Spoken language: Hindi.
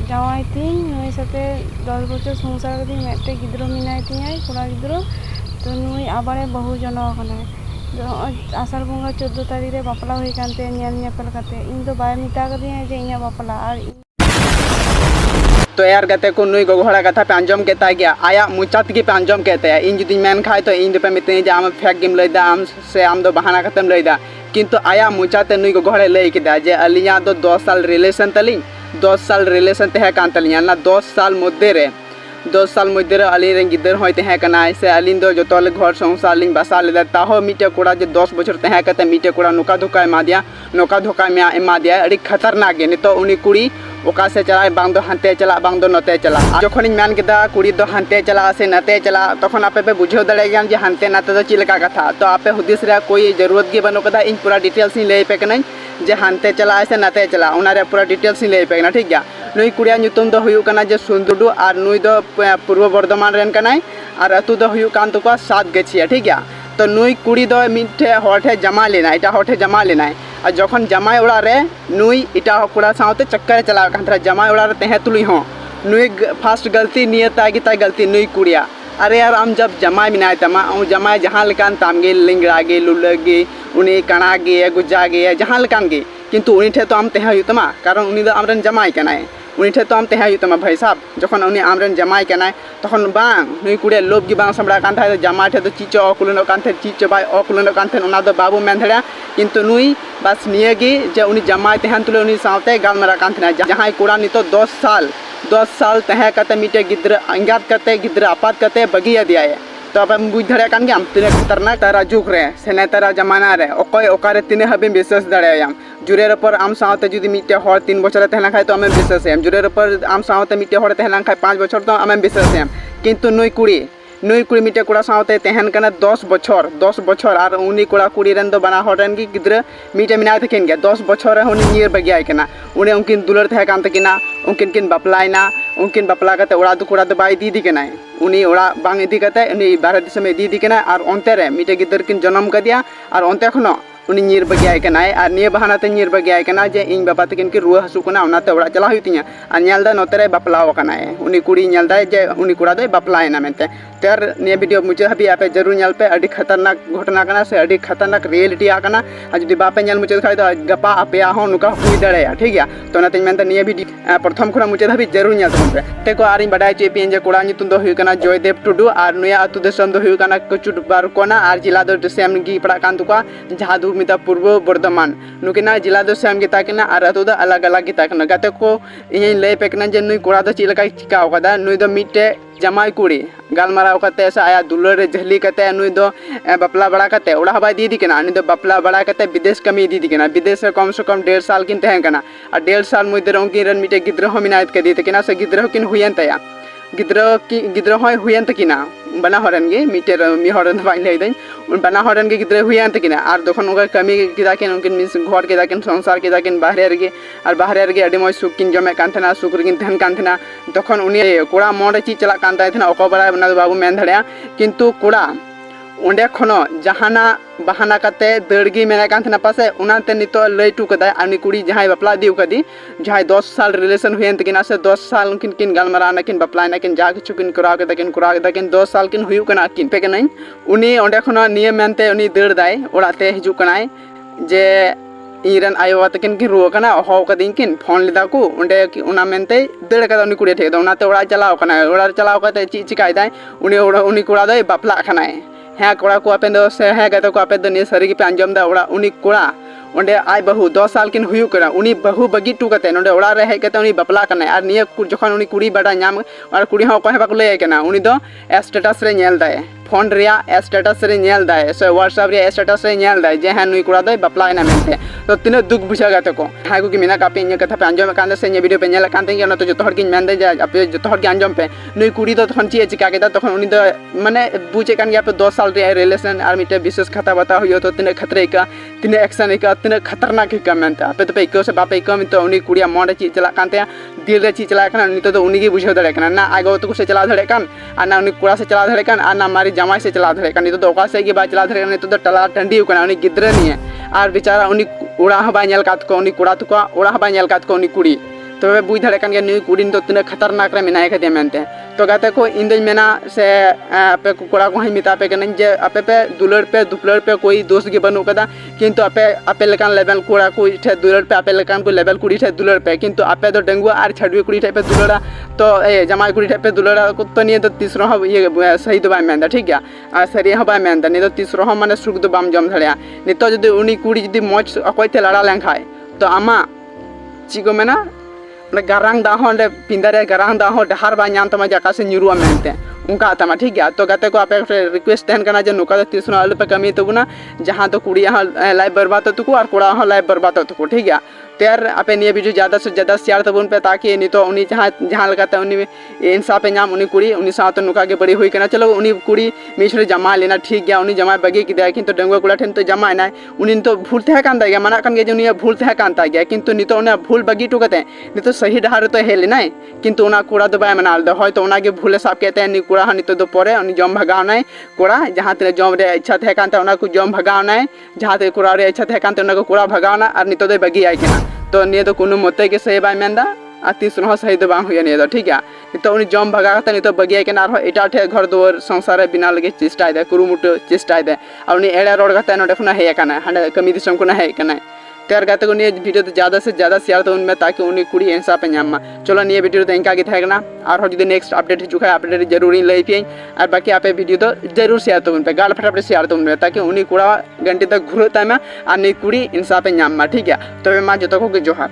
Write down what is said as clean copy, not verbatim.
जावाई तीन नुई साथे 10 बछर संसार कदी मेटे गिद्रो मिनाय तियाय कोड़ा गिद्रो तो नुई आबारे बहु जनो कनाय आषाढ़ बंगा 14 तारीख रे बापला हुई कानते नेल नेपल काते इन दो बाय मिता कदिया जे इया बापला और तो यार गते को नुई गोगोड़ा कथा पे आंजम केता गया आया मुचा तगी पे आंजम केते इन जुदी मेन खाय तो इन पे मिते जे आम फेक गेम लैदा आम से आम दो बहाना खत्म लैदा किंतु आया मुचा ते नुई गोगोड़ा लई किदा जे अलिया दो 10 साल रिलेशन तलिन 10 साल रिलेशन तहे कान तलिया ना 10 साल मध्य रे 10 साल मध्य रे अली रे गिदर होय तहे कनाय से अलिन दो जतोल घर संसार लिंग बसा लेदा ताहो मिटे कोड़ा जे 10 बछर तहे कते मिटे कोड़ा नुका धोका एमा दिया नुका धोका में एमा दिया अड़ी खतरनाक गे नितो उनी कुड़ी ओका से चला बांग दो हंते चला बांग दो नते चला जखन इन मान केदा कुड़ी दो हंते चला से नते चला तखन आपे पे बुझो दड़े गयाम जे हंते नते दो चिलका कथा तो आपे हुदिस रे कोई जरूरत गे बनो कदा इन पूरा डिटेल्स इन ले पे कनाई जे हंते चला से नते चला उना रे पूरा डिटेल्स इन ले पे ना ठीक गया नुई कुड़िया ᱧᱩᱛᱩᱢ ᱫᱚ ᱦᱩᱭᱩᱜ ᱠᱟᱱᱟ ᱡᱮ ᱥᱩᱱᱫᱩᱰᱩ ᱟᱨ नुई ᱫᱚ ᱯᱩᱨᱵᱚ ᱵᱚᱨᱫᱷᱚᱢᱟᱱ ᱨᱮᱱ ᱠᱟᱱᱟᱭ ᱟᱨ ᱟᱹᱛᱩ ᱫᱚ ᱦᱩᱭᱩᱜ ᱠᱟᱱ ᱛᱟᱠᱚᱣᱟ ᱥᱟᱛ ᱜᱟᱹᱪᱷᱤᱭᱟ ᱴᱷᱤक गया तो नुई कुड़ी दो मिठे हर ठे जमा लेना इटा हर ठे जमा लेना और जखन जमाई ओड़ा रे नुई इटा कुड़ा साथे चक्कर चला कान जमाई ओड़ा रे तहे तुली हो नुई फास्ट गलती नियत आगे ता गलती नुई कुड़िया अरे यार आम जब जमाई मिनाय तमा जमाई जहाँ लेकान तामगे लिंगड़ा गे लुलगे उनी कणा गे गुज्जा गे जहाँ लेकान गे किंतु उनी ठे तो आम तहे हुई तमा कारण उनी दो आमरन जमाई कनाय उनी ठे तो आम तहे हुई तमा भाई साहब जखन उनी आमरन जमाई कनाय तखन बांग नुई कुड़े लोभ गी बांग समड़ा कान थाय जमाई ठे तो चीचो अकुलन कान थे चीचो बाय अकुलन कान थे उना दो बाबू मेन धड़ा किंतु नुई बस नियगी जे उनी जमाई तहन तुले उनी साथे गालमरा कान थे जहां कुड़ा नितो 10 साल तहे कते मिटे गिद्र अंगात कते गिद्र आपात कते बगिया दिया है तो अब बुझ धड़े कान गयाम तिने खतरनाक तारा जुग रे सेने तारा जमाना रे ओकय ओकारे तिने हबे विश्वास दड़ेयाम जुरेर पर आम साथे जुदी मिटे हर 3 बछर तहना खाय तो आमे विश्वास एम जुरेर पर आम साथे मिटे हर तहना खाय 5 बछर तो आमे विश्वास एम किंतु नुई कुड़ी मिटे कोड़ा साथे तहन कना 10 बछर और उनी कोड़ा कुड़ी रेन दो बना हरन की गिद्र मिटे मिना थकेन गया 10 बछर उनी नियर बगिया कना उनी उनकिन दुलर थे कान तकिना उनकिन बापलायना उनकिन बापला कते ओड़ा दो कोड़ा दो बाय दी कनाय उनी ओड़ा बांग इदी कते उनी भारत देश में दी कना और ओंते रे मिटे गिद्र किन जन्म कदिया और ओंते खनो उनी नियर बगिया कनाय और निय बहाना ते नियर बगिया कना जे इन बाबा तकिन की रुआ हसु कना उनाते ओड़ा चला हुइतिया और नेलदा नोते रे बापलाव कनाय उनी कुड़ी नेलदा जे उनी कोड़ा दो बापलायना मेनते तर निय वीडियो मुझे हबी आपे जरूर नेल पे अडी खतरनाक घटना कना से अडी खतरनाक रियलिटी आकना आ जदी बापे नेल मुझे खाय दो गपा आपे हो नुका हुई दड़ेया ठीक गया तो नाते मेनते निय वीडियो प्रथम खना मुझे हबी जरूर नेल तमन पे तेको आरी बडाय चे पिन जे कोड़ा नितुन दो हुई कना जयदेव टुडू और नुया अतु देशम दो हुई कना कचुट बारकोना और जिला दो सेम गी पड़ा कान तुका जहां दु मिता पूर्व बर्धमान नुकिना जिला दो सेम गिता कना और अतु दो अलग अलग गिता कना गाते को इन ले पे कना जे नुई कोड़ा दो चिलका चिका ओकादा नुई दो मिटे जमाई कुड़ी गालमाराव कते से आया दुलर रे झहली कते नुई दो बापला बड़ा कते ओड़ा हबा दी कना नुई दो बापला बड़ा कते विदेश कमी दी कना विदेश से कम 1.5 साल किन तहन कना और 1.5 साल मध्य उनकिन रन मिटे गिद्र हो मिनायत के दी कना से गिद्र किन हुयन तया गिद्र होय हुयन तकिना बना हरन गे मिटे मी हरन बाइन ले दई बना हरन गे गिद्र हुयन तकिना और दोखन उनका कमी किदा किन उनकिन मिस घर के दाकिन संसार के दाकिन बाहरे रे और बाहरे रे अडी मय सुख किन जमे कान थना सुख किन तहन कान थना तखन उनी कोड़ा मोडे ची चला कान ताय थना ओको बड़ा बना बाबू मेन धड़या किंतु कोड़ा ओंडे खनो जहाना बहाना कते दड़गी मेना कान थना पासे उनाते नितो लैटू कदा आनी कुड़ी जहाय बापला दिउ कदी जहाय 10 साल रिलेशन हुयन तकिना से 10 साल उनकिन किन गालमारा नकिन बापला नकिन जा किछु किन करा के किन 10 साल किन हुयु कना किन पे कनाई उनी ओंडे खनो नियम मेनते उनी दड़ दाय ओड़ाते हिजु कनाय जे इरन आयो तकिन की रुआ कना हो कदिन किन फोन लेदा को उंडे उना मेनते दड़ कदा उनी कुड़ी ठेक उनाते ओड़ा चलाव कना ओड़ा चलाव कते चिकाय दाय उनी कोड़ा दो बापला खनाय हाँ कोड़ा को आपे दो से है गतो को आपे दो ने सरी पे अंजम दा ओड़ा उनी कोड़ा ओंडे आय बहु 10 साल किन हुयु करा उनी बहु बगी टू कते नोडे ओड़ा रे हे कते उनी बापला कना और निय जखन उनी कुड़ी बड़ा नाम और कुड़ी हो को बाको ले कना उनी दो स्टेटस रे नेल दाय फोन रिया स्टेटस रे नेल दाय से व्हाट्सएप रे स्टेटस रे नेल दाय जे हां नुई कोड़ा दो बापला ना मेनते तो तिने दुख बुझा गते को हाय को कि मिना कापे इन कथा पे अंजम कांदे से वीडियो पे नेल कांते के न तो जतो हर किन मेन दे जा आपे जतो हर के अंजम पे नुई कुड़ी दो तखन ची चिका के तखन उनी दो माने बुझे कान गया पे 2 साल रे रिलेशन आर मिटे विशेष खाता बता हुयो तो तिने खतरे का तिने एक्शन का तिने खतरनाक का मेनते आपे तो पे को से बापे को तो उनी कुड़िया मोडे ची चला कांते दिल रे ची चला कना नितो तो उनी के बुझो दड़े कना ना आगो तो से चला धड़े कान आ ना उनी कुड़ा से चला धड़े कान आ ना मारी जमाई से चला धड़े कान नितो तो ओका से के बा चला धड़े कान नितो तो टला टंडी कना उनी गिद्र नहीं है और बेचारा उनी उड़ा हबा नेल कात को उनी कुड़ा तो को उड़ा हबा नेल कात को उनी कुड़ी तबे बुझ दाड़े कान गया नुई कुड़ी तो तिना खतरनाक रे मेनाय कदे मेनते तो गाते को इन दिन मेना से आपे कोड़ा को ही मिता पे कन जे आपे पे दुलड़ पे दुपलड़ पे कोई दोस्त के बनु कदा किंतु आपे लेकान लेवल कोड़ा को ठे दुलड़ पे आपे लेकान को लेवल कुड़ी ठे दुलड़ पे किंतु आपे तो डेंगू और छडवी कुड़ी ठे पे दुलड़ा तो ए जमाई कुड़ी ठे पे दुलड़ा को तो निये तो तीसरो ह ये सही दो बाय मेंदा ठीक है आ सरी ह बाय मेंदा नि तो तीसरो ह माने सुख दो बाम जम धड़या नि तो जदी उनी कुड़ी जदी मौज अकोय ते लड़ा लें खाय तो आमा ची को मेना गारांग दाहो पिंदारे गारांग दाहो डहार बा नाम तमा जका से न्यूरुआ मेनते उनका तमा ठीक है तो गाते को आपे रिक्वेस्ट तहन करना जे नुका तीसरो आलू पे कमी तो ना जहां तो कुड़ी लाइव बर्बाद तो को और कोड़ा लाइव बर्बाद तो को ठीक है त्यार आपे निये वीडियो ज़्यादा से ज़्यादा शेयर तबुन पे ताकि नि तो उनी जहां लगाते उनी इंसाफ पे नाम उनी कुड़ी उनी साथ तो नुका के बड़ी हुई करना चलो उनी कुड़ी मिश्र जमा लेना ठीक गया उनी जमा बगी कि दे किंतु डेंगू कुड़ा ठेन तो जमा ना उनी तो भूल थे कान गया मना कान गया उनी भूल थे कान गया किंतु नि तो उना भूल बगी टुकते नि तो सही डहार तो हेले ना किंतु उना कुड़ा तो बाय मनाल दो होय तो उना के भूल साफ कहते नि कुड़ा नि तो परे उनी जम भगाव ना कुड़ा जहां ते जम रे इच्छा थे कान उना को जम भगाव ना जहां ते कुड़ा रे इच्छा थे कान उना को कुड़ा भगावना और नि तो दे बगी आई केना तो निये तो कोनो मते के सही बाय मेंदा आ तीसरो सही तो बांग हुया निये तो ठीक है तो उनी जम भगा कते नि तो बगिया के नार एटा ठे घर दुआर संसार बिना लगे चेष्टा दे कुरुमुटु चेष्टा दे आ उनी एड़ा रोड कते नोडे खुना हे काना हांडे कमी दिसम खुना हे काना त्यार गाते को निये वीडियो तो ज़्यादा से ज़्यादा शेयर तो उनमें ताकि उनी कुड़ी इंसाफ पे नामा चलो निये वीडियो तो इनका के थागना और जो नेक्स्ट अपडेट हिजुका अपडेट जरूरी लई पे और बाकी आपे वीडियो तो जरूर शेयर तो उन पे गाल फटाफट शेयर तो उनमें ताकि उनी कुड़ा घंटे तक घुरता में और नी कुड़ी इंसाफ पे नामा ठीक है तो मैं जो को जोहार।